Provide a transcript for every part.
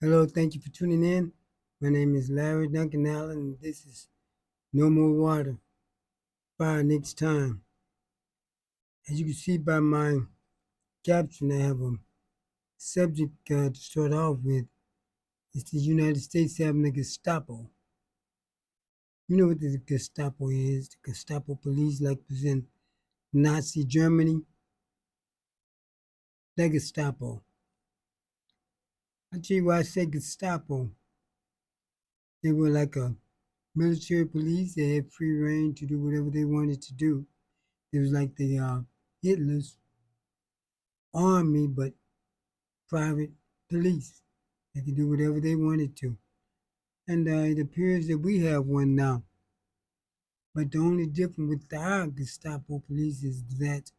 Hello, thank you for tuning in. My name is Larry Duncan Allen, and this is No More Water. Fire next time. As you can see by my caption, I have a subject to start off with. It's the United States having a Gestapo. You know what the Gestapo is? The Gestapo police, like was in Nazi Germany. The Gestapo. I'll tell you why I say Gestapo. They were like a military police. They had free reign to do whatever they wanted to do. It was like the Hitler's army, but private police. They could do whatever they wanted to. And it appears that we have one now. But the only difference with our Gestapo police is that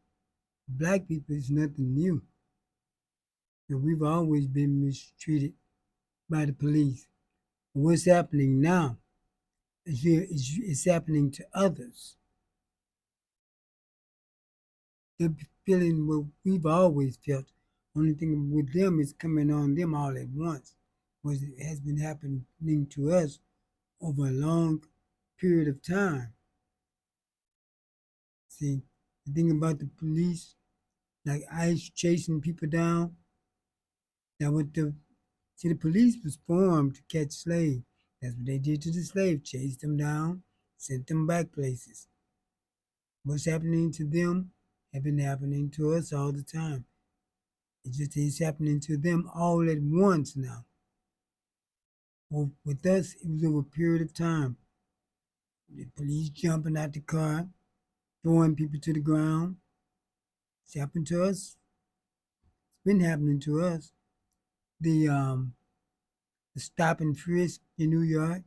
black people is nothing new. And we've always been mistreated by the police. What's happening now is happening to others. They're feeling what we've always felt. Only thing with them is coming on them all at once. What has been happening to us over a long period of time. See, the thing about the police, like ICE chasing people down, that what the police was formed to catch slaves. That's what they did to the slaves, chased them down, sent them back places. What's happening to them have been happening to us all the time. It just is happening to them all at once now. Well, with us, it was over a period of time. The police jumping out the car, throwing people to the ground. It's happened to us. It's been happening to us. The the stop and frisk in New York,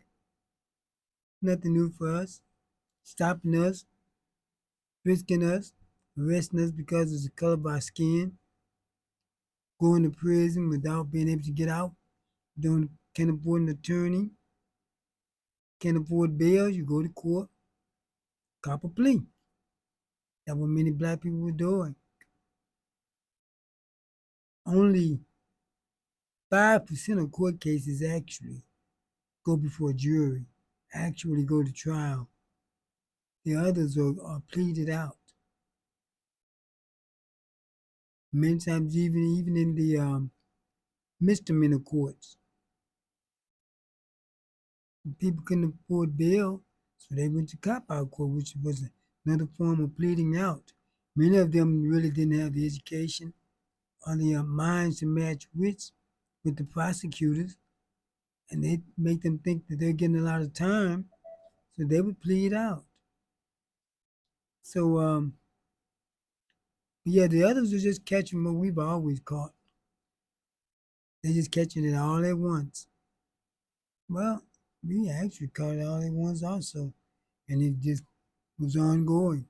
nothing new for us. Stopping us, frisking us, arresting us because of the color of our skin, going to prison without being able to get out, don't can't afford an attorney, can't afford bail, you go to court, cop a plea. That's what many black people were doing. Only 5% of court cases actually go before a jury, actually go to trial. The others are pleaded out. Many times, even in the misdemeanor courts, people couldn't afford bail, so they went to cop out court, which was another form of pleading out. Many of them really didn't have the education or the minds to match wits with the prosecutors, and they make them think that they're getting a lot of time, so they would plead out. So, yeah, the others are just catching what we've always caught. They're just catching it all at once. Well, we actually caught it all at once also, and it just was ongoing.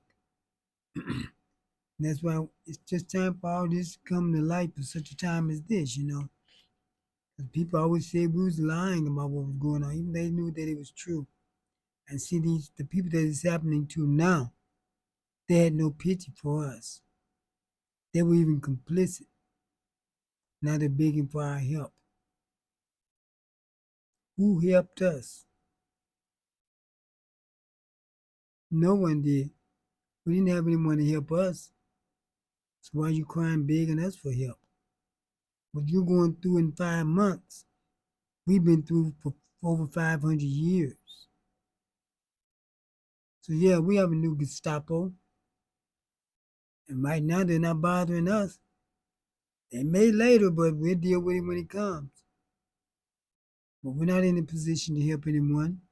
That's why it's just time for all this to come to light for such a time as this, you know. 'Cause people always said we was lying about what was going on, even they knew that it was true. And see, the people that it's happening to now, they had no pity for us. They were even complicit. Now they're begging for our help. Who helped us? No one did. We didn't have anyone to help us. So why are you crying, begging us for help? What you're going through in 5 months, we've been through for over 500 years. So yeah, we have a new Gestapo, and right now they're not bothering us. They may later, but we'll deal with it when it comes. But we're not in a position to help anyone.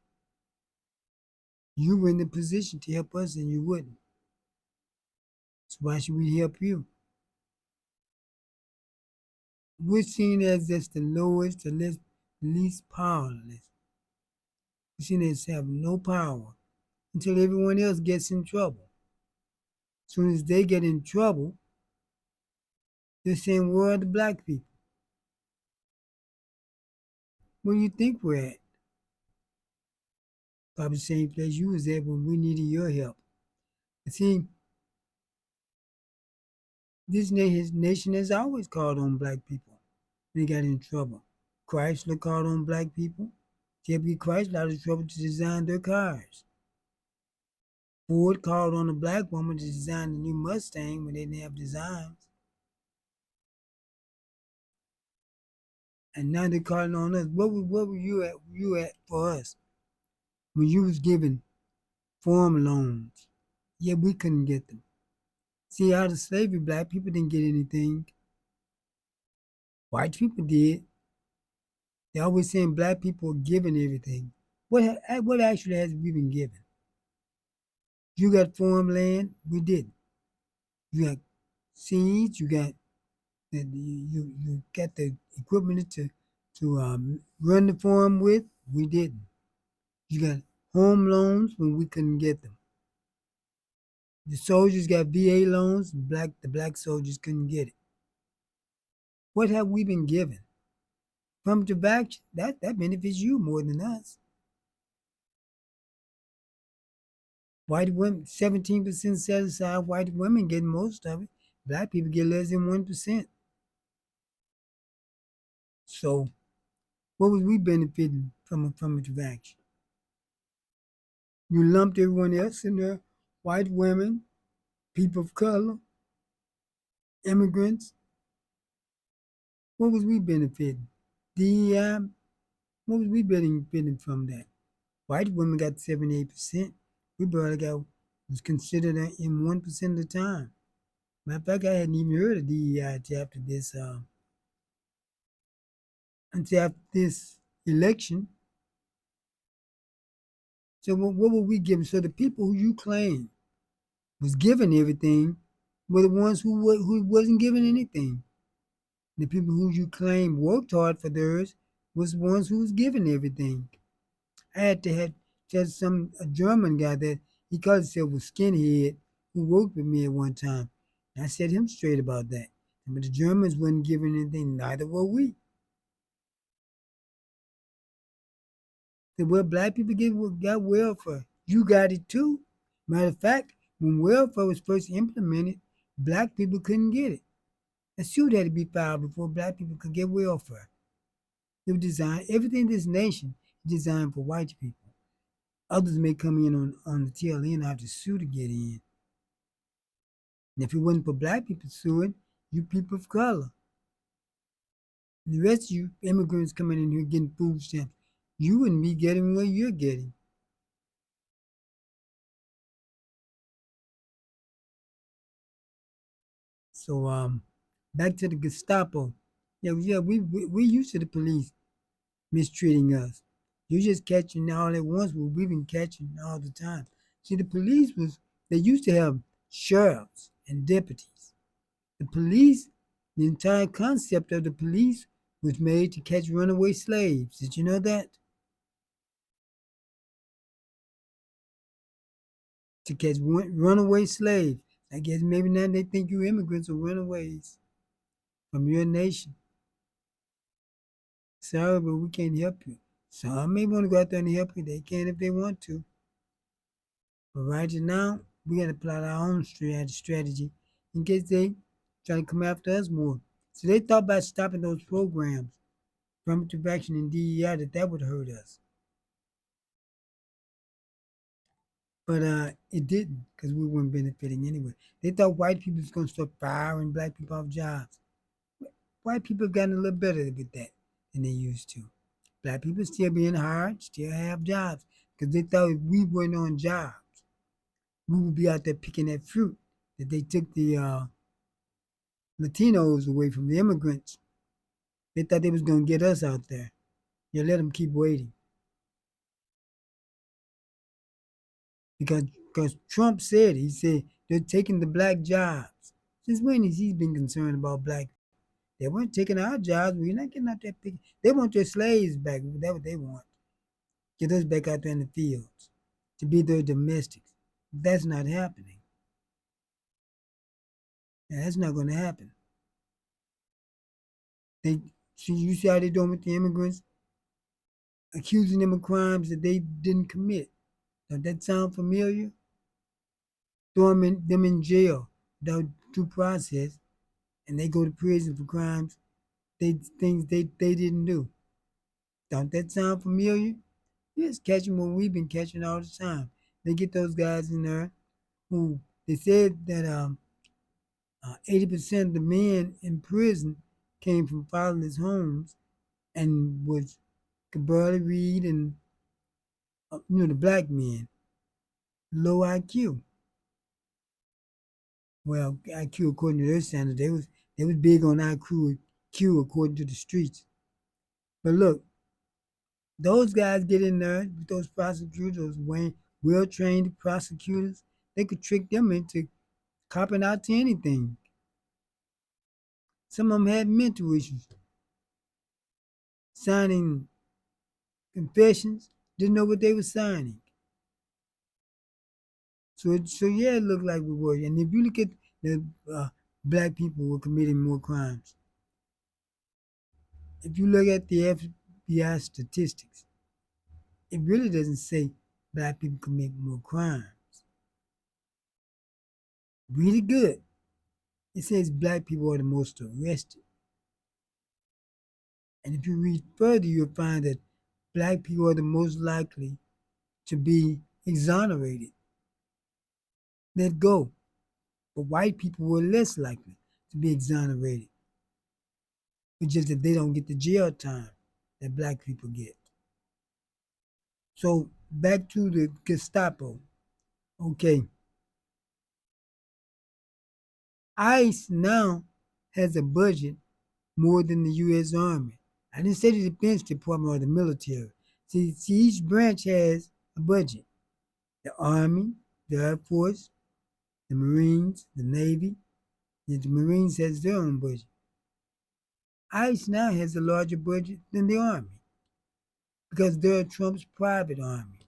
You were in the position to help us, and you wouldn't. So why should we help you? We're seen as just the lowest, the least powerless. We're seen as have no power until everyone else gets in trouble. As soon as they get in trouble, they're saying, where are the black people? Where do you think we're at? Probably the same place you was at when we needed your help. But see, this nation has always called on black people when they got in trouble. Chrysler called on black people. Chevy Chrysler out of trouble to design their cars. Ford called on a black woman to design the new Mustang when they didn't have designs. And now they're calling on us. What were you at for us when you was giving farm loans? Yeah, we couldn't get them. See, out of slavery, black people didn't get anything. White people did. They always saying black people are giving everything. What actually has we been given? You got farmland, we didn't. You got seeds, you got the equipment to run the farm with, we didn't. You got home loans when we couldn't get them. The soldiers got VA loans, the black soldiers couldn't get it. What have we been given? Affirmative action, that benefits you more than us. White women, 17% set aside, white women get most of it. Black people get less than 1%. So what was we benefiting from affirmative action? You lumped everyone else in there, white women, people of color, immigrants. What was we benefiting? DEI, what was we benefiting from that? White women got 78%. We barely got was considered in 1% of the time. Matter of fact, I hadn't even heard of DEI until after this election. So what were we given? So the people who you claim was given everything were the ones who wasn't given anything. The people who you claim worked hard for theirs was the ones who was given everything. I had to have just a German guy that he called himself a skinhead who worked with me at one time. And I set him straight about that. But the Germans wasn't given anything, neither were we. The well, black people got welfare. You got it too. Matter of fact, when welfare was first implemented, black people couldn't get it. A suit had to be filed before black people could get welfare. It was designed, everything in this nation is designed for white people. Others may come in on the tail end after sue to get in. And if it wasn't for black people suing, you people of color, the rest of you immigrants coming in here getting food stamps, you wouldn't be getting what you're getting. So back to the Gestapo. Yeah, we used to the police mistreating us. You're just catching all at once, but we've been catching all the time. See, they used to have sheriffs and deputies. The police, the entire concept of the police was made to catch runaway slaves. Did you know that? To catch runaway slaves. I guess maybe now they think you immigrants are runaways from your nation. Sorry, but we can't help you. Some may want to go out there and help you. They can if they want to. But right now, we got to plot our own strategy in case they try to come after us more. So they thought about stopping those programs, affirmative action and DEI, that would hurt us. But it didn't because we weren't benefiting anyway. They thought white people was going to start firing black people off jobs. White people have gotten a little better with that than they used to. Black people still being hired, still have jobs because they thought if we weren't on jobs, we would be out there picking that fruit that they took the Latinos away from the immigrants. They thought they was going to get us out there. You let them keep waiting because Trump said he said they're taking the black jobs. Since when has he been concerned about black? They weren't taking our jobs. We're not getting out there picking. They want their slaves back. That's what they want. Get us back out there in the fields to be their domestics. That's not happening. And that's not going to happen. They you see how they doing with the immigrants, accusing them of crimes that they didn't commit. Does that sound familiar? Throw them in jail without due process, and they go to prison for crimes things they didn't do. Don't that sound familiar? Yes, catching what we've been catching all the time. They get those guys in there who they said that 80% of the men in prison came from fatherless homes and was could barely read and the black men low IQ. Well, IQ according to their standards, they was big on IQ according to the streets. But look, those guys get in there with those prosecutors, those well trained prosecutors. They could trick them into copping out to anything. Some of them had mental issues, signing confessions, didn't know what they were signing. So yeah, it looked like we were. And if you look at the black people were committing more crimes, if you look at the FBI statistics, it really doesn't say black people commit more crime. Really good. It says black people are the most arrested. And if you read further, you'll find that black people are the most likely to be exonerated, let go. But white people were less likely to be exonerated. It's just that they don't get the jail time that black people get. So back to the Gestapo. Okay, ICE now has a budget more than the U.S. Army. I didn't say the Defense Department or the military. See, each branch has a budget. The Army, the Air Force, the Marines, the Navy. And the Marines has their own budget. ICE now has a larger budget than the Army because they're Trump's private army.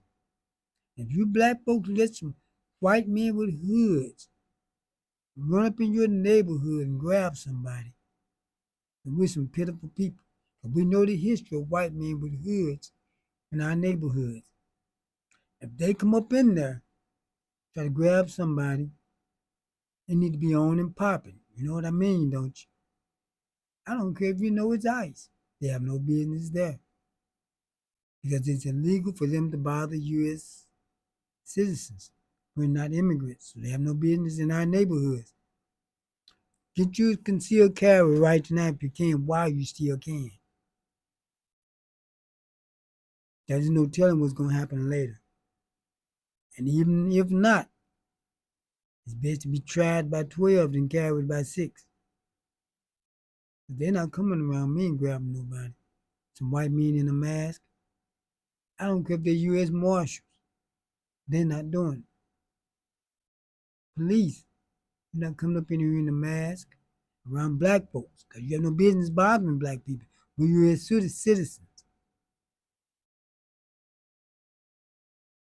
If you black folks let some white men with hoods run up in your neighborhood and grab somebody, and we're some pitiful people. But we know the history of white men with hoods in our neighborhoods. If they come up in there, try to grab somebody, they need to be on and popping. You know what I mean, don't you? I don't care if you know it's ICE. They have no business there because it's illegal for them to bother U.S. citizens. We're not immigrants, so they have no business in our neighborhoods. Get you a concealed carry right now if you can, while you still can. There's no telling what's going to happen later. And even if not, it's best to be tried by 12 than carried by 6. They're not coming around me and grabbing nobody. Some white men in a mask. I don't care if they're U.S. Marshals. They're not doing it. Police, you're not coming up in here in a mask around black folks because you have no business bothering black people when you're citizens.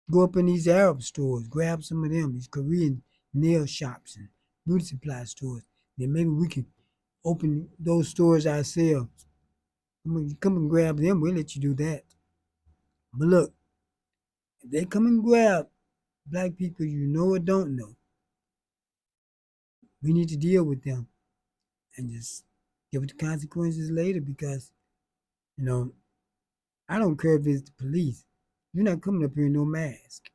Go up in these Arab stores, grab some of them, these Korean nail shops and beauty supply stores. Then maybe we can open those stores ourselves. Come and grab them, we'll let you do that. But look, if they come and grab black people you know or don't know, we need to deal with them and just deal with the consequences later because, you know, I don't care if it's the police. You're not coming up here in no mask,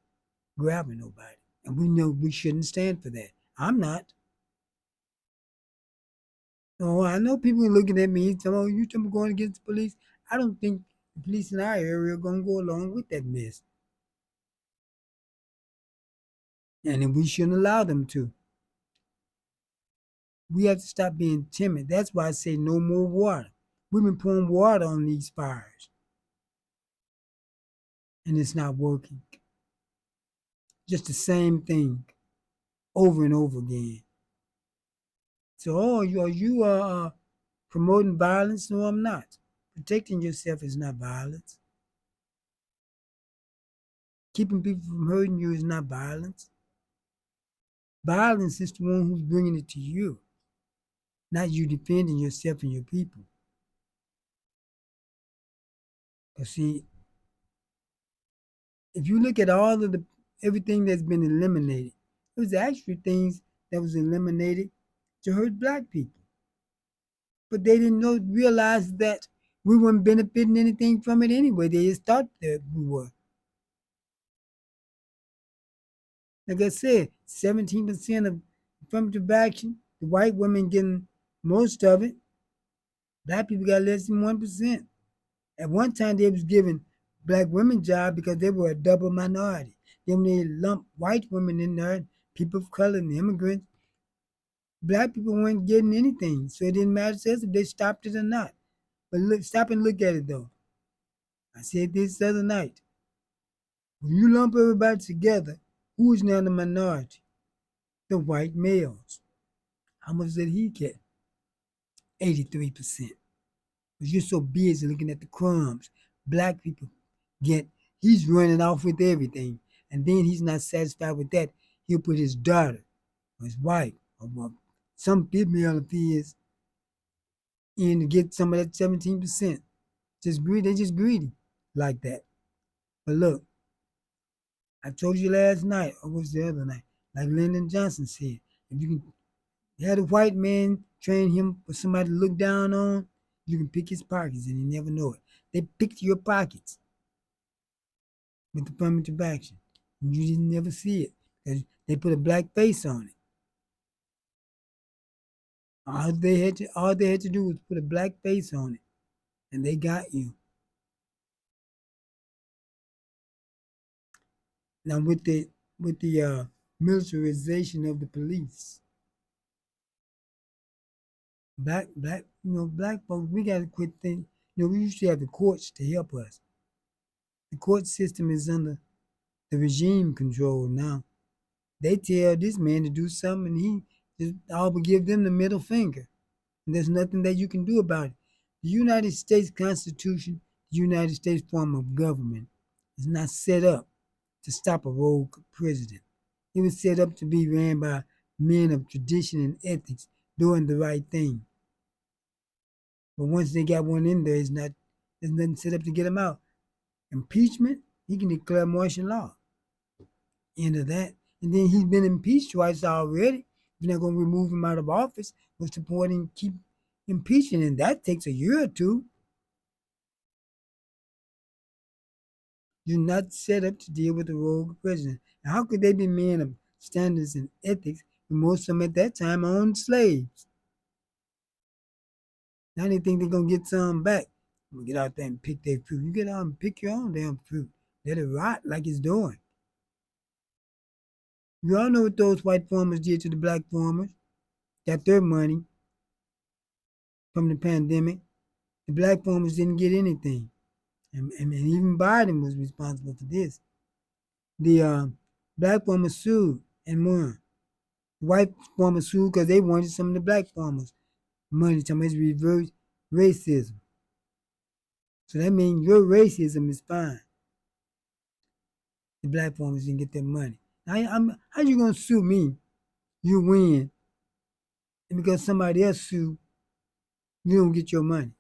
grabbing nobody. And we know we shouldn't stand for that. I'm not. Oh, I know people are looking at me saying, oh, you talking about going against the police? I don't think the police in our area are going to go along with that mess. And then we shouldn't allow them to. We have to stop being timid. That's why I say no more water. We've been pouring water on these fires, and it's not working. Just the same thing over and over again. So, oh, you are promoting violence? No, I'm not. Protecting yourself is not violence. Keeping people from hurting you is not violence. Violence is the one who's bringing it to you, not you defending yourself and your people. Because see, if you look at all of the everything that's been eliminated, it was actually things that was eliminated to hurt black people. But they didn't realize that we weren't benefiting anything from it anyway. They just thought that we were. Like I said, 17% of affirmative action, the white women getting most of it. Black people got less than 1%. At one time, they was giving black women jobs because they were a double minority. Then they lumped white women in there, people of color and immigrants. Black people weren't getting anything, so it didn't matter to us if they stopped it or not. But look, stop and look at it though. I said this the other night. When you lump everybody together, who is now the minority? The white males. How much did he get? 83%. Because you're so busy looking at the crumbs. Black people get, he's running off with everything. And then he's not satisfied with that. He'll put his daughter or his wife or some female of his in to get some of that 17%. Just greedy, they're just greedy like that. But look, I told you last night, or was the other night, like Lyndon Johnson said, if you can have a white man train him for somebody to look down on, you can pick his pockets and he never know it. They picked your pockets with affirmative action. And you didn't never see it because they put a black face on it. All they had to do was put a black face on it, and they got you. Now with the militarization of the police, black folks, we gotta quit thinking. We used to have the courts to help us. The court system is under the regime control now. They tell this man to do something, and he just all but give them the middle finger. And there's nothing that you can do about it. The United States Constitution, the United States form of government, is not set up to stop a rogue president. It was set up to be ran by men of tradition and ethics doing the right thing. But once they got one in there, there's nothing set up to get him out. Impeachment, he can declare martial law. End of that. And then he's been impeached twice already. You're not going to remove him out of office. What's the point in keep impeaching? And that takes a year or two. You're not set up to deal with a rogue president. Now, how could they be men of standards and ethics when most of them at that time owned slaves? Now they think they're going to get some back. I'm going to get out there and pick their fruit. You get out and pick your own damn fruit. Let it rot like it's doing. You all know what those white farmers did to the black farmers. Got their money from the pandemic. The black farmers didn't get anything. And even Biden was responsible for this. The black farmers sued and won. The white farmers sued because they wanted some of the black farmers' money to reverse racism. So that means your racism is fine. The black farmers didn't get their money. How you gonna sue me? You win, and because somebody else sued, you don't get your money.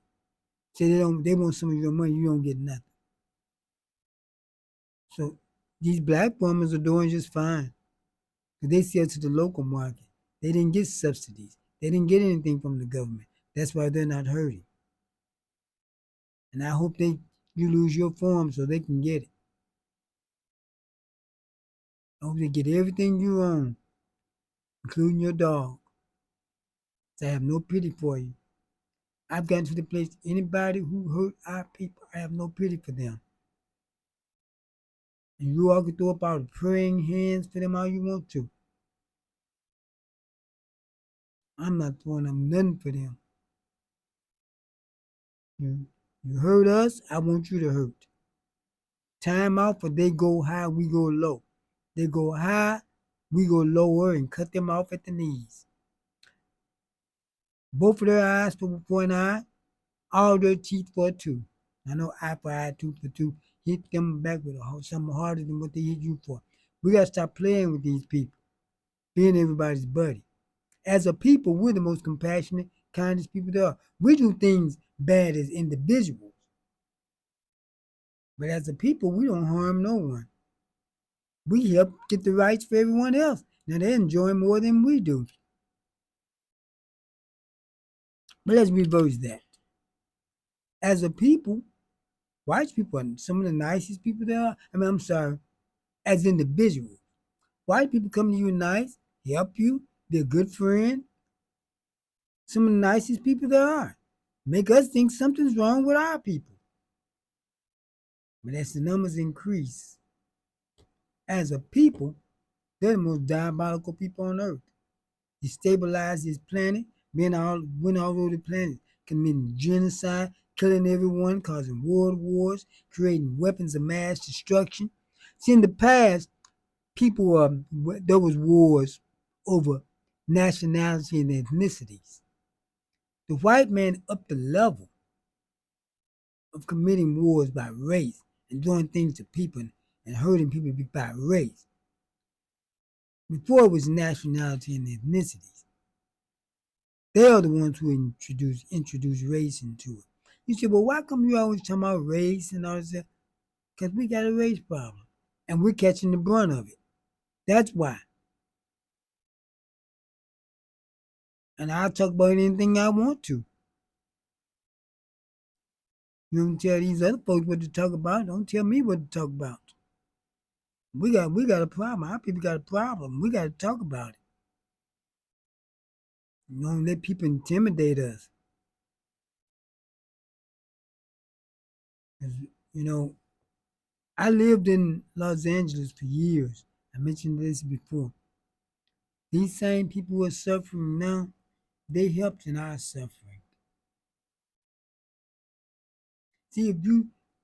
Say they want some of your money, you don't get nothing. So these black farmers are doing just fine. Because they sell to the local market. They didn't get subsidies. They didn't get anything from the government. That's why they're not hurting. And I hope you lose your farm so they can get it. I hope they get everything you own, including your dog. So I have no pity for you. I've gotten to the place, anybody who hurt our people, I have no pity for them. And you all can throw up all the praying hands for them all you want to. I'm not throwing up nothing for them. You hurt us, I want you to hurt. Time out, or they go high, we go low. They go high, we go lower and cut them off at the knees. Both of their eyes for an eye, all their teeth for a tooth. I know eye for eye, tooth for tooth. Hit them back with something harder than what they hit you for. We gotta stop playing with these people, being everybody's buddy. As a people, we're the most compassionate, kindest people there are. We do things bad as individuals, but as a people, we don't harm no one. We help get the rights for everyone else. Now they enjoy more than we do. But let's reverse that. As a people, white people are some of the nicest people there are. I mean, I'm sorry, as individuals. White people come to you nice, help you, be a good friend. Some of the nicest people there are. Make us think something's wrong with our people. But as the numbers increase, as a people, they're the most diabolical people on earth. Destabilize this planet, went all over the planet, committing genocide, killing everyone, causing world wars, creating weapons of mass destruction. See, in the past, people there was wars over nationality and ethnicities. The white man upped the level of committing wars by race and doing things to people and hurting people by race. Before it was nationality and ethnicities. They are the ones who introduce race into it. You say, well, why come you always talking about race and all this? Because we got a race problem, and we're catching the brunt of it. That's why. And I'll talk about anything I want to. You don't tell these other folks what to talk about. Don't tell me what to talk about. We got a problem. Our people got a problem. We got to talk about it. You don't let people intimidate us. 'Cause, you know, I lived in Los Angeles for years. I mentioned this before. These same people who are suffering now, they helped in our suffering. See,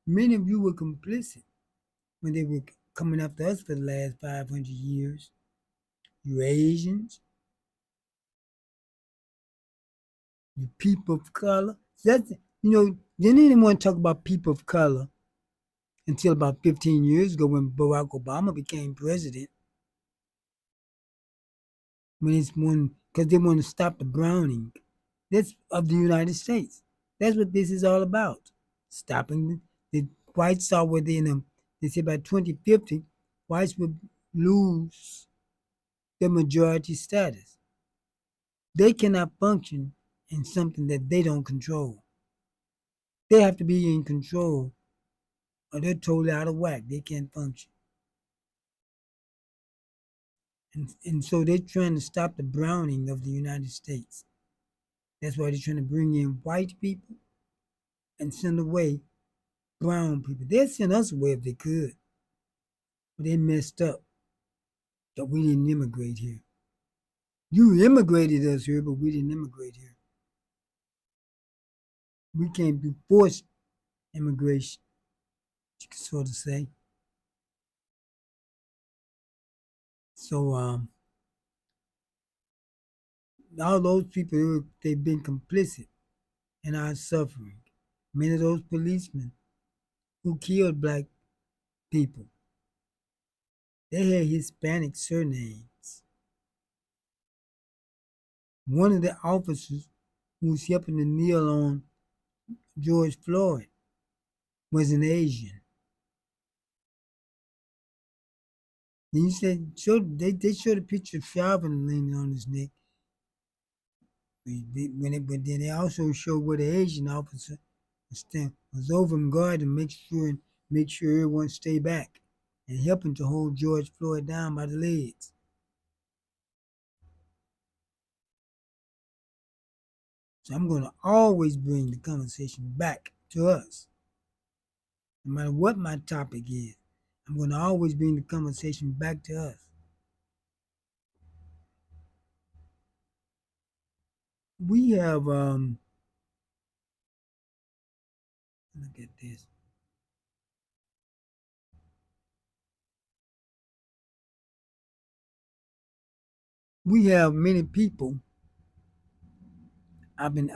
many of you were complicit when they were coming after us for the last 500 years. You Asians, you people of color. That's, didn't anyone talk about people of color until about 15 years ago when Barack Obama became president. Because they want to stop the browning. That's of the United States. That's what this is all about. Stopping the whites are within them. They say by 2050, whites would lose their majority status. They cannot function in something that they don't control. They have to be in control or they're totally out of whack. They can't function. And so they're trying to stop the browning of the United States. That's why they're trying to bring in white people and send away brown people. They'd send us away if they could, but they messed up that we didn't immigrate here. You immigrated us here, but we didn't immigrate here. We can't be forced immigration, you could sort of say. So all those people, they've been complicit in our suffering. Many of those policemen who killed black people, they had Hispanic surnames. One of the officers who was helping to kneel on George Floyd was an Asian. And you said they showed a picture of Chauvin leaning on his neck. But then they also showed where the Asian officer was over him guard and make sure everyone stay back and helping to hold George Floyd down by the legs. So I'm going to always bring the conversation back to us. No matter what my topic is, I'm going to always bring the conversation back to us. We have, look at this. We have many people. I've been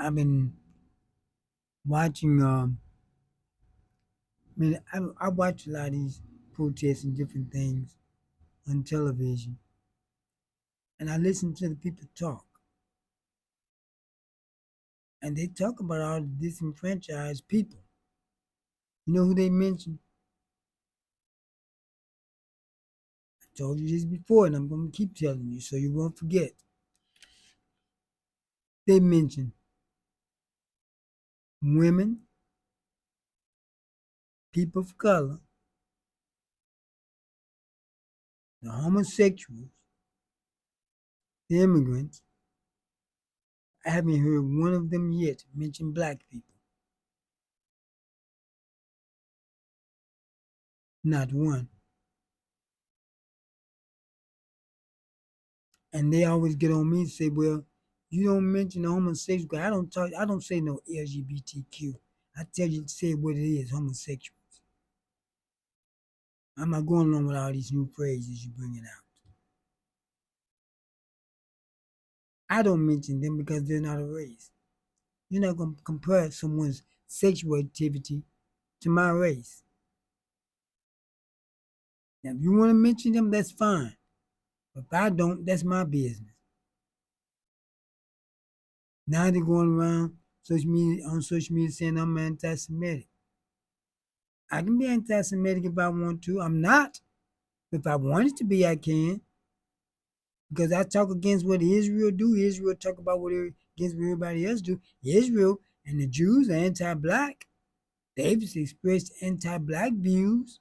watching. I watch a lot of these protests and different things on television, and I listen to the people talk, and they talk about all the disenfranchised people. You know who they mention? I told you this before, and I'm going to keep telling you so you won't forget. They mention women, people of color, the homosexuals, the immigrants. I haven't heard one of them yet mention black people. Not one. And they always get on me and say, well, you don't mention the homosexual. I don't say no LGBTQ. I tell you to say what it is, homosexuals. I'm not going along with all these new phrases you bringing out. I don't mention them because they're not a race. You're not going to compare someone's sexual activity to my race. Now, if you want to mention them, that's fine. But if I don't, that's my business. Now they're going around social media saying I'm anti-Semitic. I can be anti-Semitic if I want to. I'm not. If I wanted to be, I can. Because I talk against what Israel do. Israel talk about against what everybody else do. Israel and the Jews are anti-black. They've expressed anti-black views.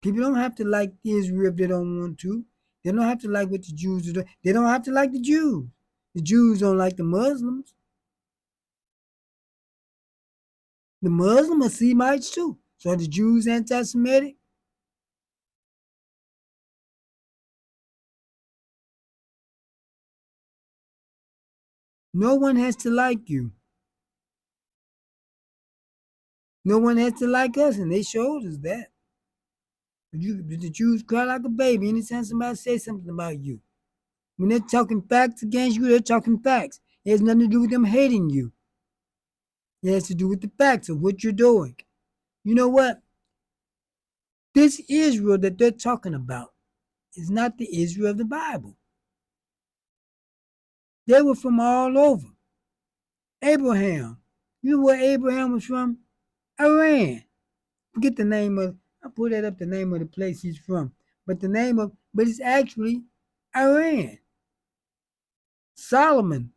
People don't have to like Israel if they don't want to. They don't have to like what the Jews do. They don't have to like the Jews. The Jews don't like the Muslims. The Muslims are Semites too. So are the Jews anti-Semitic? No one has to like you. No one has to like us, and they showed us that. But the Jews cry like a baby anytime somebody says something about you. When they're talking facts against you, they're talking facts. It has nothing to do with them hating you. It has to do with the facts of what you're doing. You know what? This Israel that they're talking about is not the Israel of the Bible. They were from all over. Abraham. You know where Abraham was from? Iran. Forget the name of, I put that up, the name of the place he's from. But it's actually Iran. Solomon,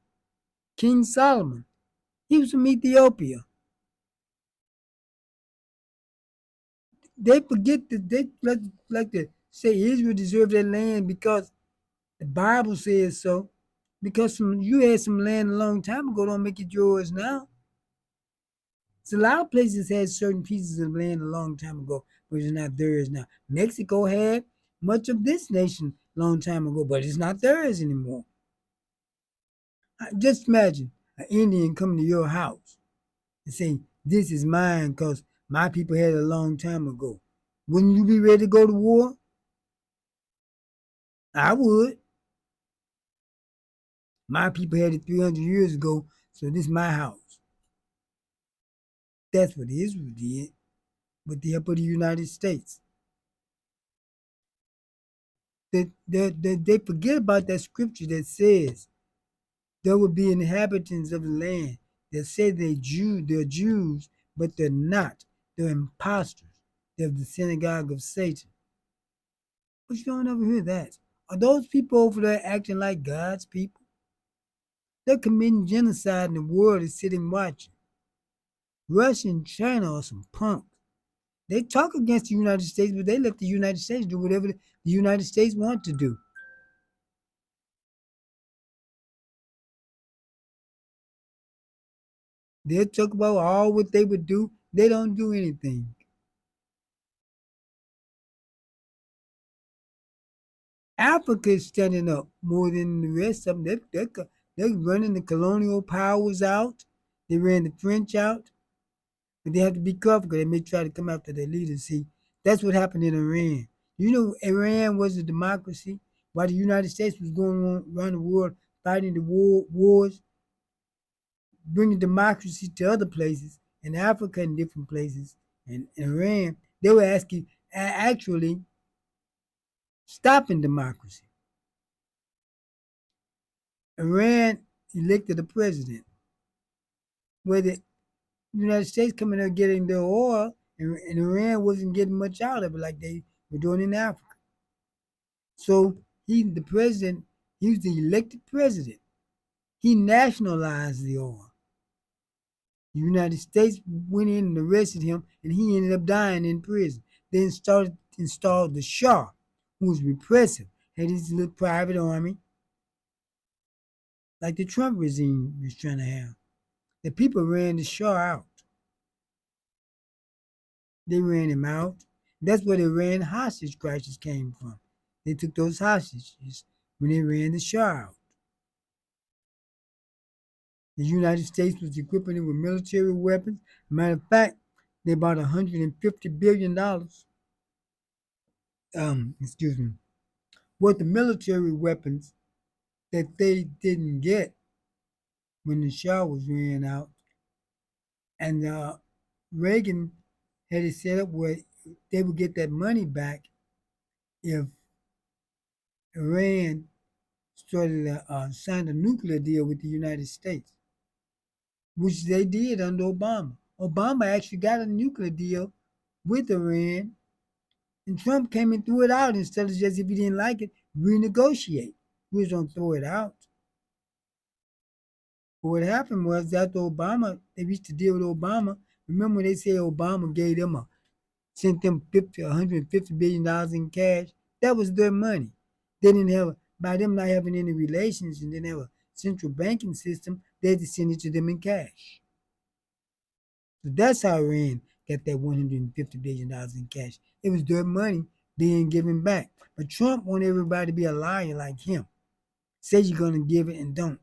King Solomon. He was from Ethiopia. They forget that they like to say Israel deserved that land because the Bible says so. Because you had some land a long time ago, don't make it yours now. So a lot of places had certain pieces of land a long time ago, but it's not theirs now. Mexico had much of this nation a long time ago, but it's not theirs anymore. Just imagine an Indian coming to your house and saying, "This is mine because my people had it a long time ago." Wouldn't you be ready to go to war? I would. My people had it 300 years ago, so this is my house. That's what Israel did with the help of the United States. They forget about that scripture that says there will be inhabitants of the land that say they're Jews, but they're not. They're imposters. They're the synagogue of Satan. But you don't ever hear that. Are those people over there acting like God's people? They're committing genocide and the world is sitting watching. Russia and China are some punks. They talk against the United States, but they let the United States do whatever the United States want to do. They talk about all what they would do. They don't do anything. Africa is standing up more than the rest of them. They're running the colonial powers out. They ran the French out. But they have to be careful because they may try to come after their leaders. See, that's what happened in Iran. You know, Iran was a democracy while the United States was going on around the world fighting the wars, bringing democracy to other places, in Africa and different places. And in Iran, they were actually stopping democracy. Iran elected a president where the United States coming there getting their oil, and Iran wasn't getting much out of it like they were doing in Africa. So the president, he was the elected president. He nationalized the oil. The United States went in and arrested him, and he ended up dying in prison. Then installed the Shah, who was repressive, had his little private army, like the Trump regime was trying to have. The people ran the Shah out. They ran him out. That's where the ran hostage crisis came from. They took those hostages when they ran the Shah out. The United States was equipping it with military weapons. Matter of fact, they bought $150 billion, excuse me, worth of military weapons that they didn't get when the Shah was ran out. And Reagan had it set up where they would get that money back if Iran started signed a nuclear deal with the United States, which they did under Obama. Obama actually got a nuclear deal with Iran, and Trump came and threw it out instead of just, if he didn't like it, renegotiate. We was going to throw it out. But what happened was after Obama, they reached a deal with Obama. Remember when they say Obama gave them sent them $150 billion in cash? That was their money. They didn't have, by them not having any relations and didn't have a central banking system, they had to send it to them in cash. So that's how Iran got that $150 billion in cash. It was their money being given back. But Trump wanted everybody to be a liar like him. Say you're going to give it and don't.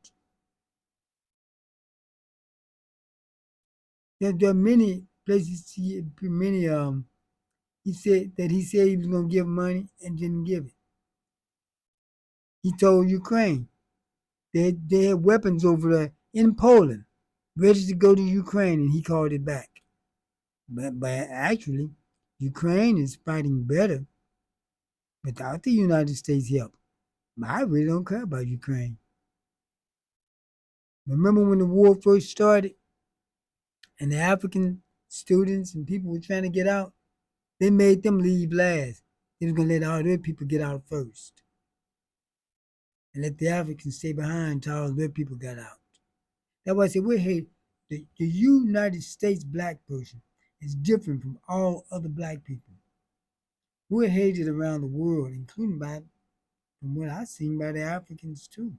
There are many places, many he said he was going to give money and didn't give it. He told Ukraine they had weapons over there in Poland, ready to go to Ukraine, and he called it back. But actually, Ukraine is fighting better without the United States help. I really don't care about Ukraine. Remember when the war first started and the African students and people were trying to get out? They made them leave last. They was going to let all their people get out first and let the Africans stay behind until all their people got out. That's why I say the United States black person is different from all other black people. We're hated around the world, including from what I've seen, by the Africans too.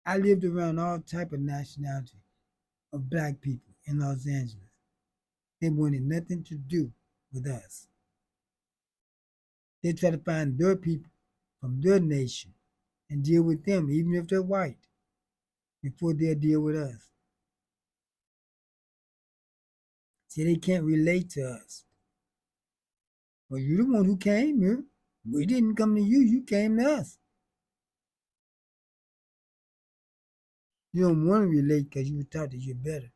I lived around all type of nationality of black people in Los Angeles. They wanted nothing to do with us. They try to find their people from their nation and deal with them, even if they're white, before they'll deal with us. See, they can't relate to us. Well, you're the one who came here. We didn't come to you, you came to us. You don't want to relate because you were taught that you're better.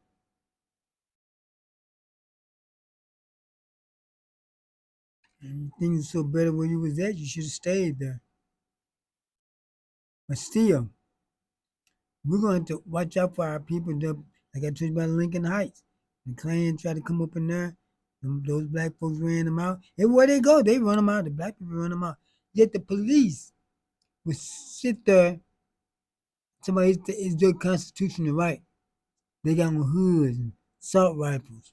And things are so better where you was at, you should have stayed there. But still, we're going to watch out for our people that, like I told you about Lincoln Heights. The Klan tried to come up in there. Those black folks ran them out. Everywhere they go, they run them out. The black people run them out. Yet the police would sit there. Somebody, it's their constitutional right. They got on hoods and assault rifles.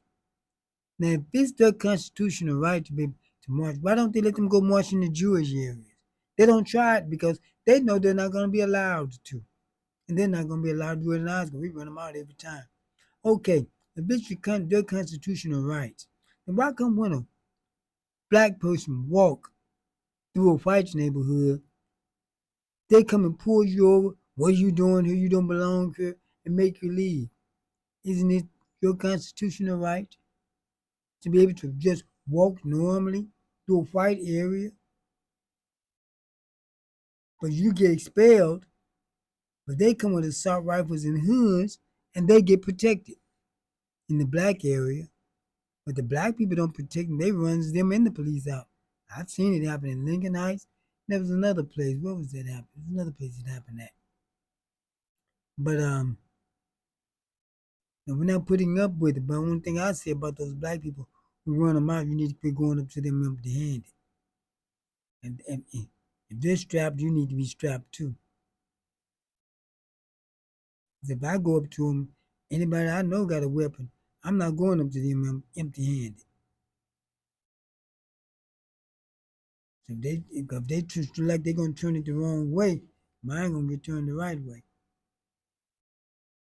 Now, if it's their constitutional right to march, why don't they let them go march in the Jewish areas? They don't try it because they know they're not going to be allowed to. And they're not going to be allowed to do it in Oscar. We run them out every time. Okay, if it's their constitutional rights, then why come when a black person walk through a white neighborhood, they come and pull you over, what are you doing here, you don't belong here, and make you leave? Isn't it your constitutional right to be able to just walk normally through a white area? But you get expelled, but they come with assault rifles and hoods, and they get protected in the black area. But the black people don't protect them. They runs them and the police out. I've seen it happen in Lincoln Heights. There was another place. Where was that happen? There's another place it happened at. But we're not putting up with it. But one thing I say about those black people who run them out, you need to quit going up to them empty-handed. And if they're strapped, you need to be strapped too. If I go up to them, anybody I know got a weapon, I'm not going up to them empty-handed. So if they just feel like they're gonna turn it the wrong way, mine gonna get turned the right way.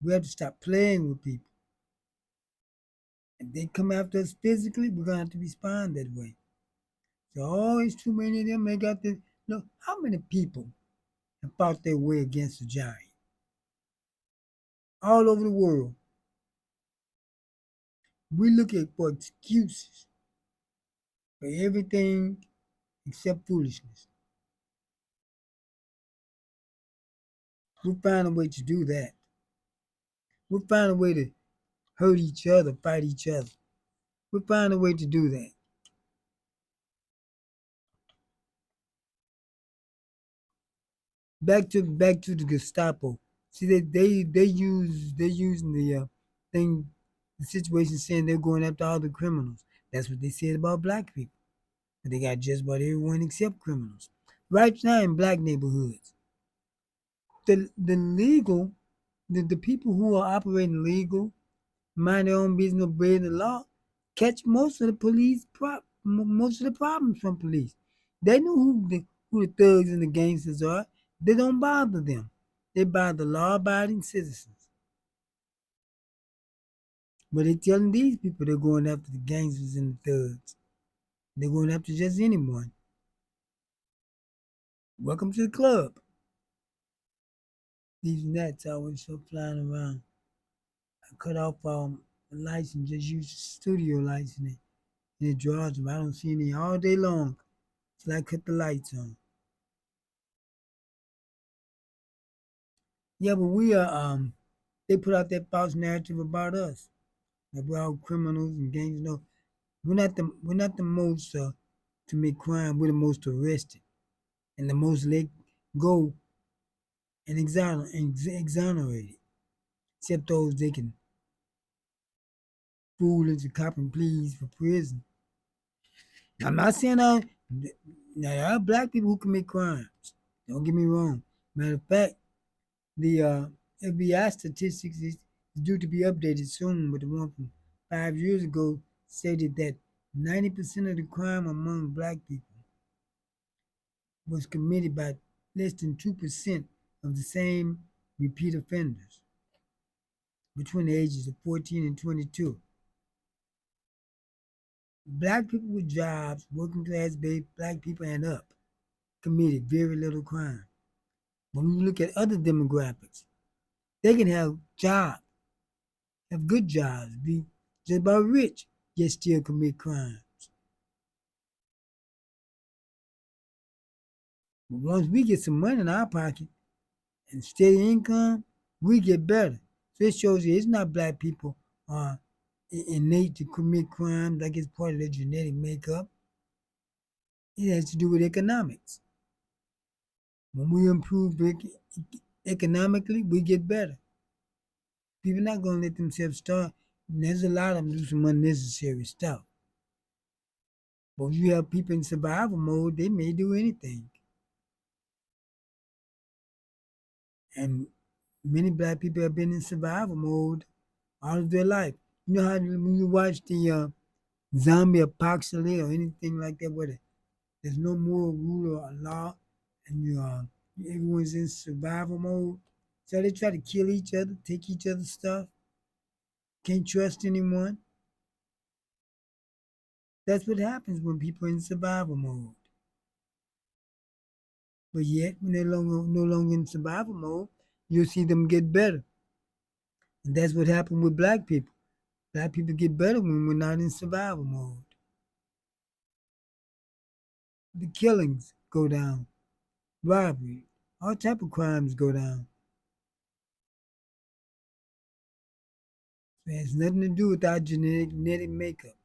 We have to stop playing with people. If they come after us physically, we're gonna have to respond that way. So always too many of them. They got this. Look, how many people have fought their way against a giant all over the world? We look at for excuses for everything except foolishness. We'll find a way to do that. We'll find a way to hurt each other, fight each other. We'll find a way to do that. Back to the Gestapo. See, they using the thing, the situation, saying they're going after all the criminals. That's what they said about black people. But they got just about everyone except criminals. Right now in black neighborhoods, the legal, the people who are operating legal, mind their own business, obey the law, catch most of the most of the problems from police. They know who the thugs and the gangsters are. They don't bother them. They bother law-abiding citizens. But they're telling these people they're going after the gangsters and the thugs. They're going after just anyone. Welcome to the club. These gnats always so flying around. I cut off the lights and just use the studio lights and it draws them. I don't see any all day long till I cut the lights on. Yeah, but we are they put out that false narrative about us. That we're all criminals and gangs. No, we're not the most to make crime. We're the most arrested and the most let go and exonerated. Except those they can fool into copping pleas for prison. I'm not saying now there are black people who commit crimes. Don't get me wrong. Matter of fact, the FBI statistics is due to be updated soon, but the one from 5 years ago stated that 90% of the crime among black people was committed by less than 2% of the same repeat offenders between the ages of 14 and 22. Black people with jobs, working class black people and up, committed very little crime. When you look at other demographics, they can have jobs, have good jobs, be just about rich, yet still commit crimes. But once we get some money in our pocket and steady income, we get better. So it shows you it's not black people are innate to commit crimes like it's part of their genetic makeup. It has to do with economics. When we improve economically, we get better. People not gonna let themselves starve. And there's a lot of them do some unnecessary stuff. But if you have people in survival mode, they may do anything. And many black people have been in survival mode all of their life. You know how when you watch the zombie apocalypse or anything like that, where there's no moral rule or law, and everyone's in survival mode. So they try to kill each other, take each other's stuff, can't trust anyone. That's what happens when people are in survival mode. But yet, when they're no longer in survival mode, you'll see them get better. And that's what happened with black people. Black people get better when we're not in survival mode. The killings go down, robbery, all type of crimes go down. It has nothing to do with our genetic makeup.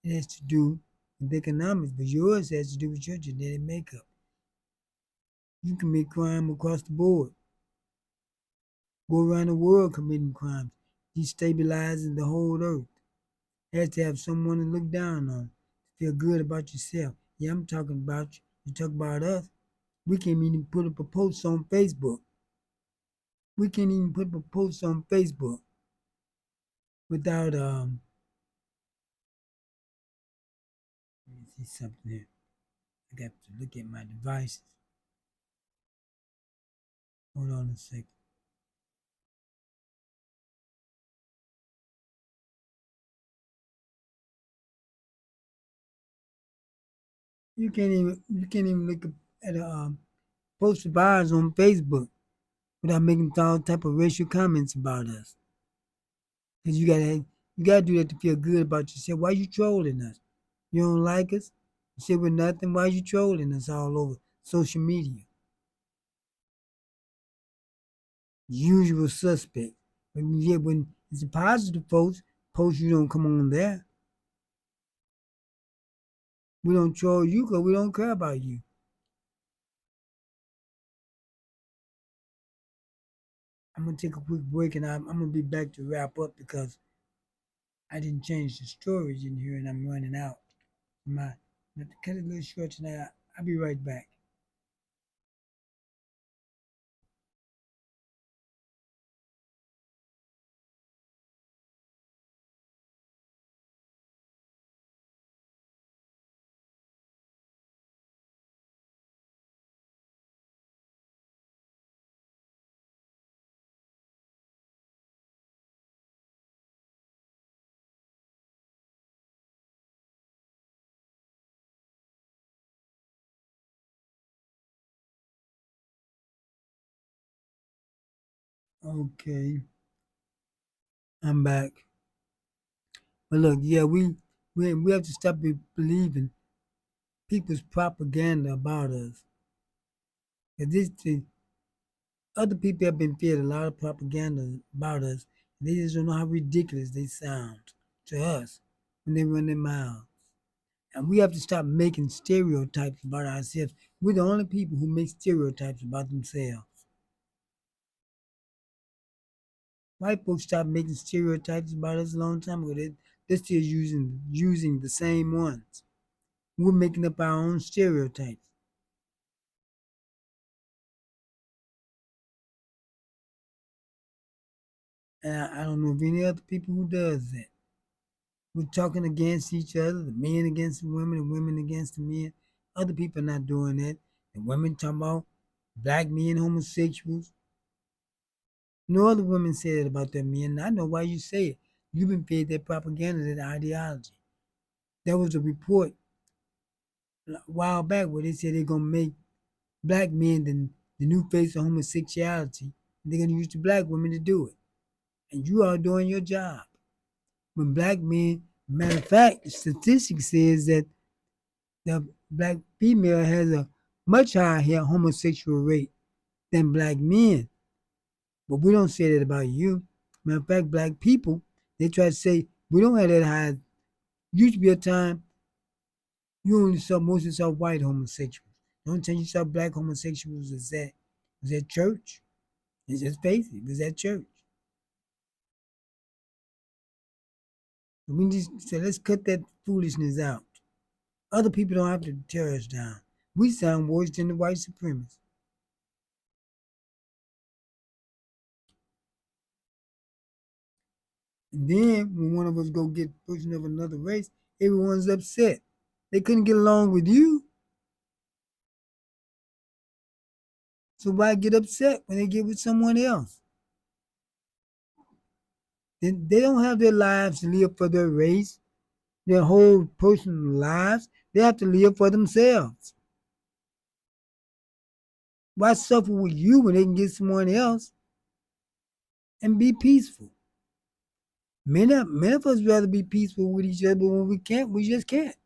It has to do with economics, but yours has to do with your genetic makeup. You commit crime across the board, go around the world committing crimes, destabilizing the whole earth. Has to have someone to look down on, to feel good about yourself. Yeah, I'm talking about you. You talk about us. We can't even put up a post on Facebook. We can't even put a post on Facebook without let me see something here. I got to look at my devices. Hold on a second. You can't even look at a post of ours on Facebook without making all type of racial comments about us. Cause you gotta do that to feel good about yourself. Why you trolling us? You don't like us? You say we're nothing. Why you trolling us all over social media? Usual suspect. But yet when it's a positive post you don't come on there. We don't troll you because we don't care about you. I'm gonna take a quick break and I'm gonna be back to wrap up because I didn't change the storage in here and I'm running out. My I have to cut it a little short tonight. I'll be right back. Okay, I'm back. But look, yeah, we have to stop believing people's propaganda about us. 'Cause other people have been fed a lot of propaganda about us. And they just don't know how ridiculous they sound to us when they run their mouths. And we have to stop making stereotypes about ourselves. We're the only people who make stereotypes about themselves. White folks stopped making stereotypes about us a long time ago. They're still using the same ones. We're making up our own stereotypes. And I don't know of any other people who does that. We're talking against each other, the men against the women, the women against the men. Other people are not doing that. The women talking about black men, homosexuals. No other women say that about their men. I know why you say it. You've been fed that propaganda, that ideology. There was a report a while back where they said they're gonna make black men the new face of homosexuality. They're gonna use the black women to do it. And you are doing your job. When black men, matter of fact, the statistics says that the black female has a much higher homosexual rate than black men. But we don't say that about you. Matter of fact, black people, they try to say we don't have that high. Used to be a time you only saw mostly saw white homosexuals. The only time you saw black homosexuals was at church. It's just face it, was at church. We just say let's cut that foolishness out. Other people don't have to tear us down. We sound worse than the white supremacists. And then when one of us go get a person of another race, everyone's upset. They couldn't get along with you, so why get upset when they get with someone else? Then they don't have their lives to live for their race, their whole personal lives. They have to live for themselves. Why suffer with you when they can get someone else and be peaceful? Many of us rather be peaceful with each other, but when we can't, we just can't.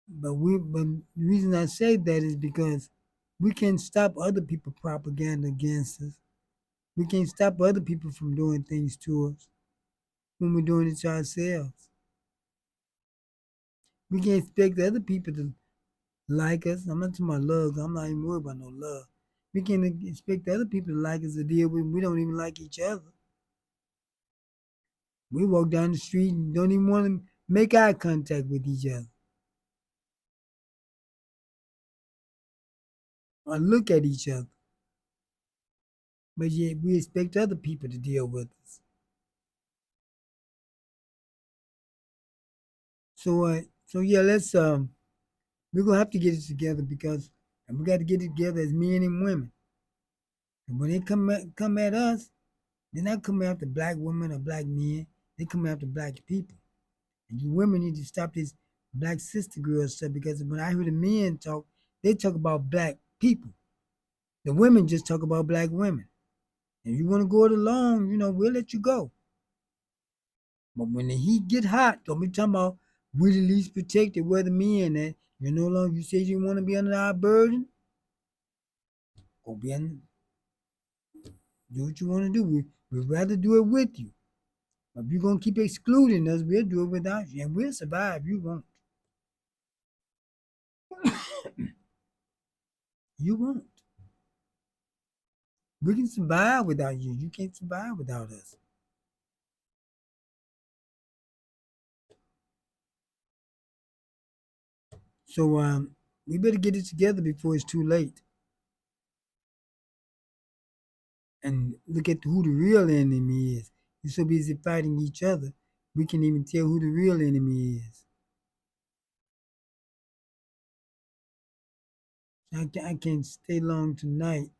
But the reason I say that is because we can't stop other people propaganda against us. We can't stop other people from doing things to us when we're doing it to ourselves. We can't expect other people to like us. I'm not talking about love. I'm not even worried about no love. We can't expect other people to like us to deal with. We don't even like each other. We walk down the street and don't even want to make eye contact with each other. or look at each other. But yet we expect other people to deal with us. So yeah, we're gonna have to get it together because and we got to get it together as men and women. And when they come at us, they're not coming after black women or black men. They come after black people. And you women need to stop this black sister girl stuff because when I hear the men talk, they talk about black people. The women just talk about black women. If you want to go it alone, we'll let you go. But when the heat get hot, don't be talking about we the least protected, where the men at. You no longer you say you want to be under our burden, go be under, do what you want to do. We'd rather do it with you. But if you're gonna keep excluding us, we'll do it without you. And we'll survive. You won't. You won't. We can survive without you. You can't survive without us. So we better get it together before it's too late. And look at who the real enemy is. We're so busy fighting each other, we can't even tell who the real enemy is. I can't stay long tonight.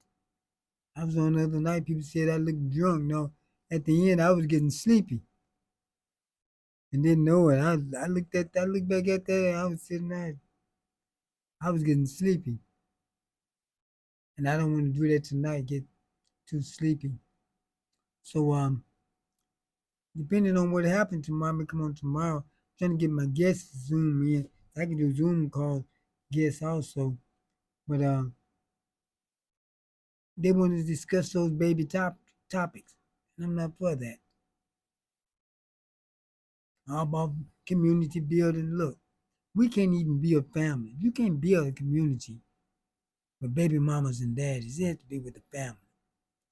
I was on the other night, people said I looked drunk. No, at the end, I was getting sleepy and didn't know it. I looked back at that, and I was sitting there, I was getting sleepy. And I don't want to do that tonight, get too sleepy. So, depending on what happened tomorrow, I may come on tomorrow. I'm trying to get my guests to Zoom in. I can do Zoom calls, guests also. But they want to discuss those baby topics. And I'm not for that. How about community building? Look, we can't even build family. You can't build a community with baby mamas and daddies. It has to be with the family.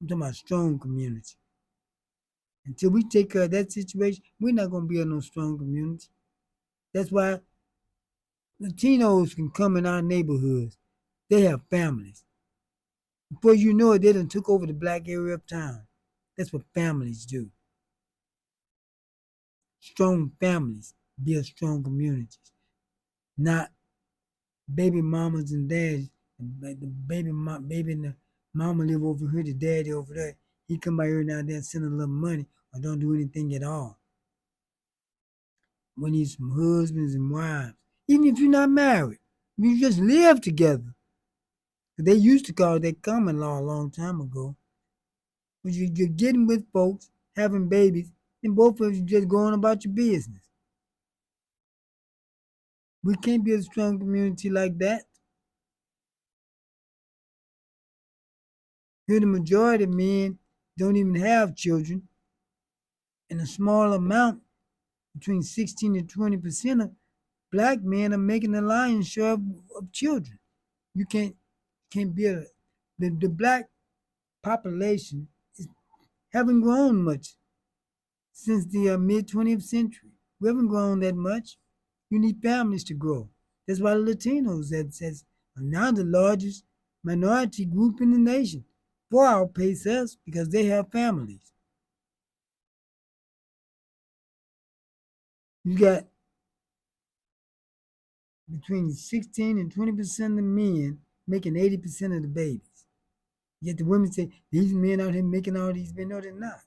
I'm talking about strong community. Until we take care of that situation, we're not going to build no strong community. That's why Latinos can come in our neighborhoods. They have families. Before you know it, they done took over the black area of town. That's what families do. Strong families build strong communities, not baby mamas and dads. The baby and the mama live over here, the daddy over there. He come by here now and then, send a little money, or don't do anything at all. We need some husbands and wives, even if you're not married. You just live together. They used to call that common law a long time ago. But you're getting with folks, having babies, and both of you just going about your business. We can't be a strong community like that. Here, the majority of men don't even have children, and a small amount, between 16 and 20% of black men are making the lion's share of children. You can't be the black population haven't grown much since the mid 20th century. We haven't grown that much. You need families to grow. That's why the Latinos are now the largest minority group in the nation. Far outpace us because they have families. You got between 16 and 20% of the men making 80% of the babies. Yet the women say these men out here making all these men. No, they're not.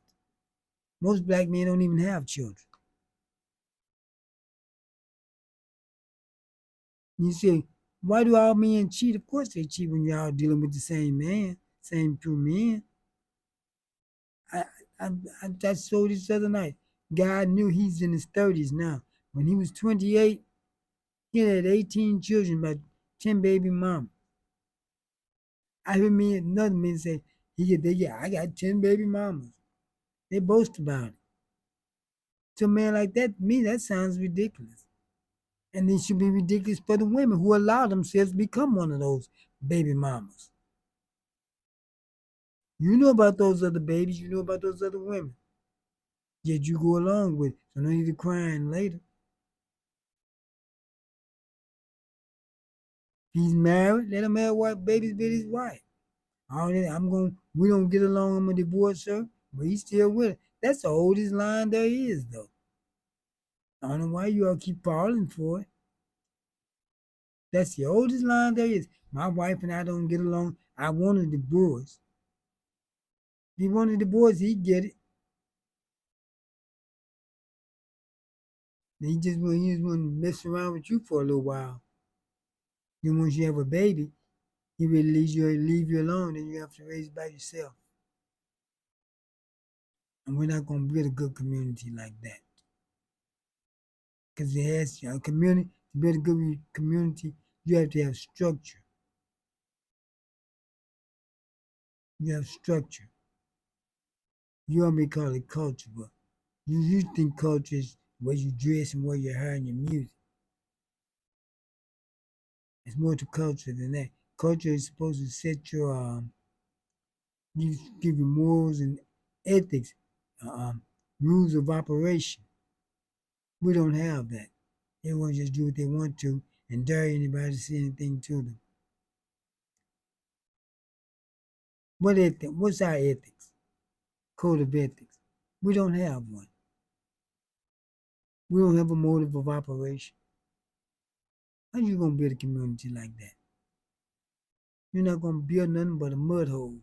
Most black men don't even have children. You say, why do all men cheat? Of course they cheat when you're all dealing with the same man, same two men. I, I, I told this other night. God knew he's in his 30s now. When he was 28, he had 18 children, about 10 baby mamas. I heard me another man say, I got 10 baby mamas. They boast about it. To a man like that, to me, that sounds ridiculous. And it should be ridiculous for the women who allow themselves to become one of those baby mamas. You know about those other babies, you know about those other women. Yet you go along with it. So no need to crying later. If he's married, let him have white babies with his wife. All that we don't get along, I'm gonna divorce her, but he's still with her. That's the oldest line there is, though. I don't know why you all keep falling for it. That's the oldest line there is. My wife and I don't get along. I want a divorce. If he wanted a divorce, he'd get it. He just want to mess around with you for a little while. Then once you have a baby, he really leave you alone, and you have to raise it by yourself. And we're not gonna build a good community like that. Because it has a community to build a good community, you have to have structure. You have structure. You don't may call it culture, but you think culture is the way you dress and where your hair and your music. It's more to culture than that. Culture is supposed to set your give you morals and ethics, uh, um, rules of operation. We don't have that. Everyone just do what they want to and dare anybody to say anything to them. What ethic? What's our ethics? Code of ethics. We don't have one. We don't have a motive of operation. How you gonna build a community like that? You're not gonna build nothing but a mud hole,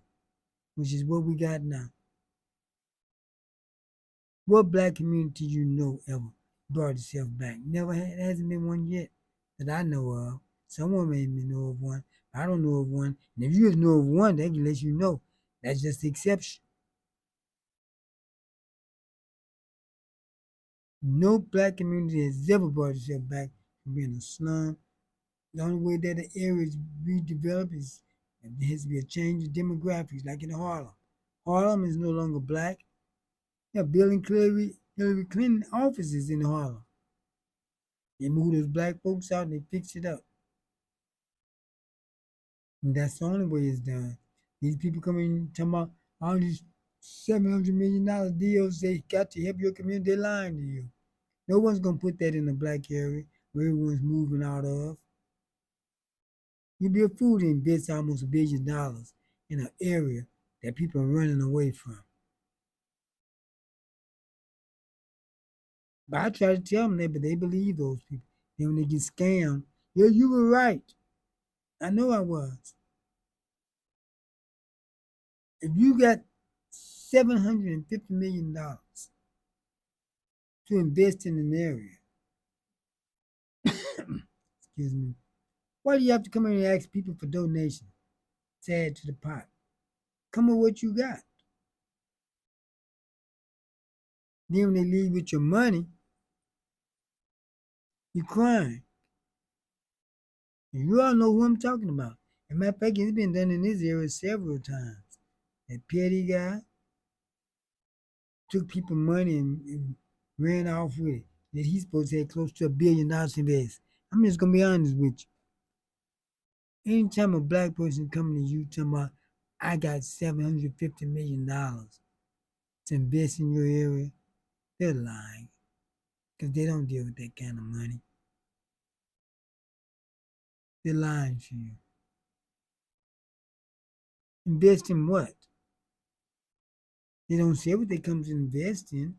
which is what we got now. What black community you know ever brought itself back? Never had, hasn't been one yet that I know of. Someone made me know of one. I don't know of one. And if you just know of one, they can let you know. That's just the exception. No black community has ever brought itself back from being a slum. The only way that the area is redeveloped is there has to be a change of demographics, like in Harlem. Harlem is no longer black. Yeah, building Hillary Clinton offices in Harlem. They moved those black folks out and they fixed it up. And that's the only way it's done. These people come in talking about all these $700 million deals they got to help your community, they're lying to you. No one's gonna put that in the black area where everyone's moving out of. You'd be a fool to invest almost $1 billion in an area that people are running away from. But I try to tell them that, but they believe those people. Then when they get scammed, yeah, you were right. I know I was. If you got $750 million to invest in an area, excuse me, why do you have to come in and ask people for donations to add to the pot? Come with what you got. Then when they leave with your money, you're crying. And you all know who I'm talking about. As a matter of fact, it's been done in this area several times. That petty guy took people money and ran off with it. That he's supposed to have close to $1 billion to invest. I'm just gonna be honest with you. Anytime a black person coming to you talking about I got $750 million to invest in your area, they're lying. Because they don't deal with that kind of money. They're lying to you. Invest in what? They don't say what they come to invest in.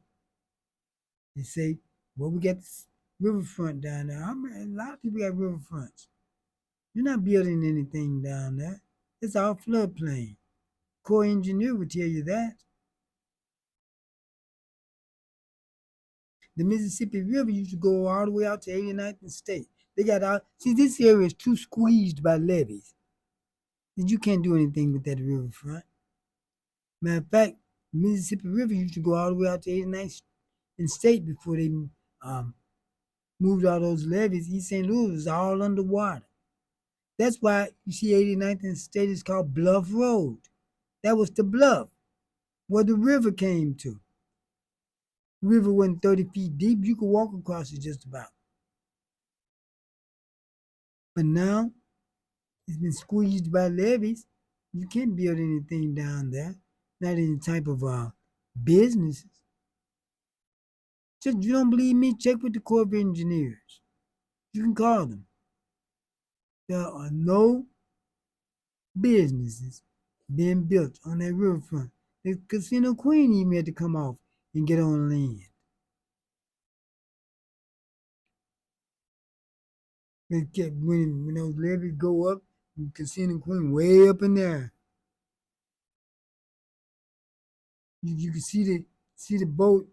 They say, well, we got this riverfront down there. A lot of people got riverfronts. You're not building anything down there. It's all floodplain. Corps engineer would tell you that. The Mississippi River used to go all the way out to 89th and State. They got out. See, this area is too squeezed by levees. You can't do anything with that riverfront. Matter of fact, the Mississippi River used to go all the way out to 89th and State before they um, moved all those levees. East St. Louis was all underwater. That's why you see 89th and State is called Bluff Road. That was the bluff where the river came to. The river wasn't 30 feet deep. You could walk across it just about. But now it's been squeezed by levees. You can't build anything down there. Not any type of businesses. Just you don't believe me? Check with the Corps of Engineers. You can call them. there are no businesses being built on that riverfront. The Casino Queen even had to come off and get on land. When those levees go up, Casino Queen way up in there. You can see the boat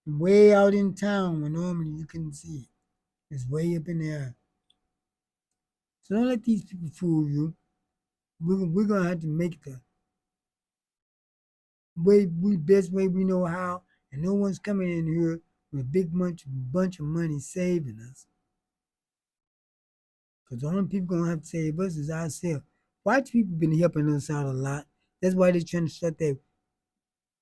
way out in town when normally you can see it. It's way up in there. So don't let these people fool you. We're gonna have to make the best way we know how, and no one's coming in here with a big bunch of money saving us. Because the only people gonna have to save us is ourselves. White people been helping us out a lot. That's why they're trying to start that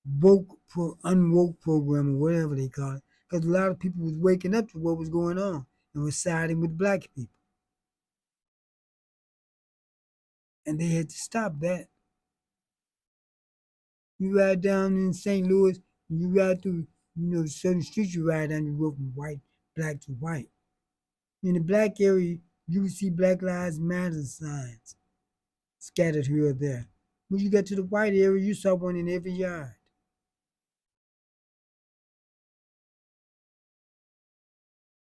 unwoke program or whatever they call it. Because a lot of people was waking up to what was going on and was siding with black people, and they had to stop that. You ride down in St. Louis, you ride through, certain streets you ride down, you go from black to white. In the black area, you can see Black Lives Matter signs scattered here or there. When you get to the white area, you saw one in every yard.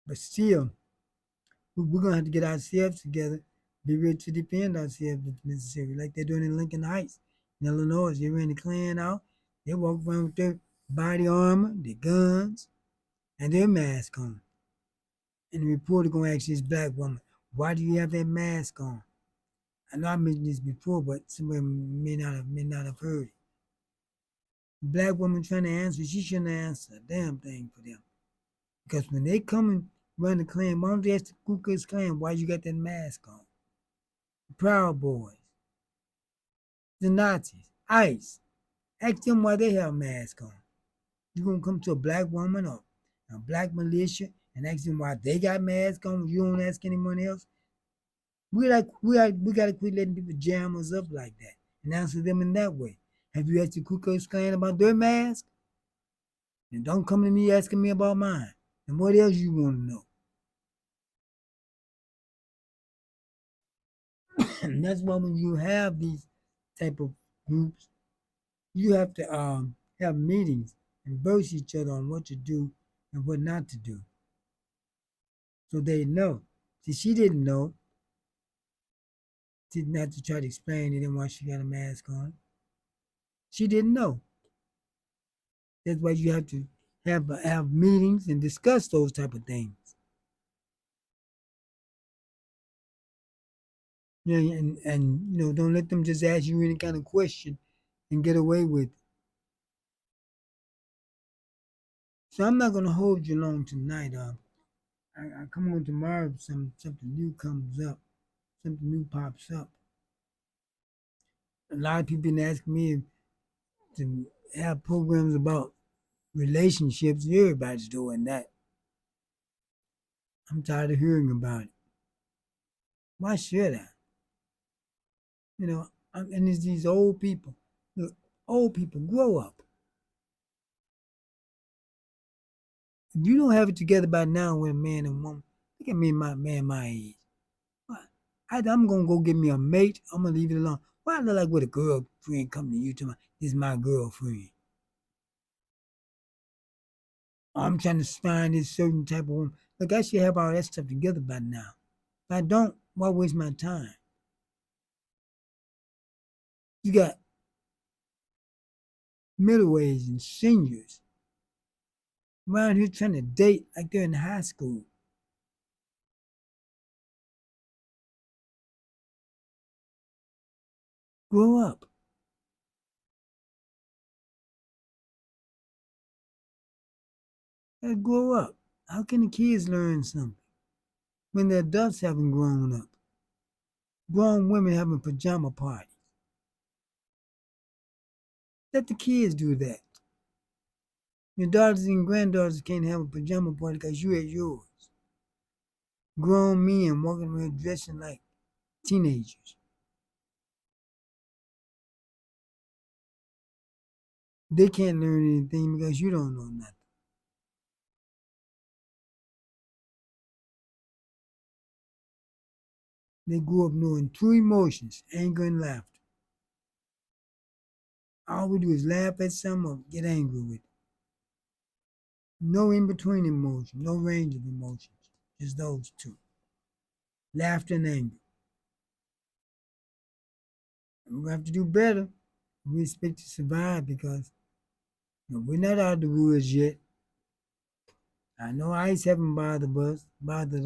But still, we're going to have to get ourselves together, be ready to defend ourselves if necessary, like they're doing in Lincoln Heights in Illinois. They ran the Klan out. They walk around with their body armor, their guns, and their mask on. And the reporter going to ask this black woman, why do you have that mask on? I know I mentioned this before, but somebody may not have heard it. The black woman trying to answer, she shouldn't answer a damn thing for them. Because when they come and run the Klan, why don't they ask the Ku Klux Klan why you got that mask on? The Proud Boys, the Nazis, ICE. Ask them why they have masks on. You gonna come to a black woman or a black militia and ask them why they got masks on? You don't ask anyone else. We gotta quit letting people jam us up like that and answer them in that way. Have you asked the Ku Klux Klan about their mask? And don't come to me asking me about mine. And what else you want to know? And that's why when you have these type of groups, you have to have meetings and verse each other on what to do and what not to do, so they know. See, she didn't know. Didn't have to try to explain to them why she got a mask on. She didn't know. That's why you have to have meetings and discuss those type of things. Yeah, and don't let them just ask you any kind of question and get away with it. So I'm not gonna hold you long tonight. I come on tomorrow if something new comes up, something new pops up. A lot of people been asking me to have programs about relationships. Everybody's doing that. I'm tired of hearing about it. Why should I? And it's these old people. Look, old people, grow up. If you don't have it together by now with a man and woman, look at me and my man my age. I'm gonna go get me a mate. I'm gonna leave it alone. Why I look like with a girlfriend coming to you to this is my girlfriend? I'm trying to find this certain type of woman. Look, I should have all that stuff together by now. If I don't, why waste my time? You got middle aged and seniors around here trying to date like they're in high school. Grow up. Grow up. How can the kids learn something when the adults haven't grown up? Grown women having pajama parties. Let the kids do that. Your daughters and granddaughters can't have a pajama party because you at yours. Grown men walking around dressing like teenagers. They can't learn anything because you don't know nothing. They grew up knowing two emotions, anger and laughter. All we do is laugh at something or get angry with it. No in between emotion, no range of emotions, just those two, laughter and anger. And we have to do better. We expect to survive because we're not out of the woods yet. I know ICE haven't bothered us, bothered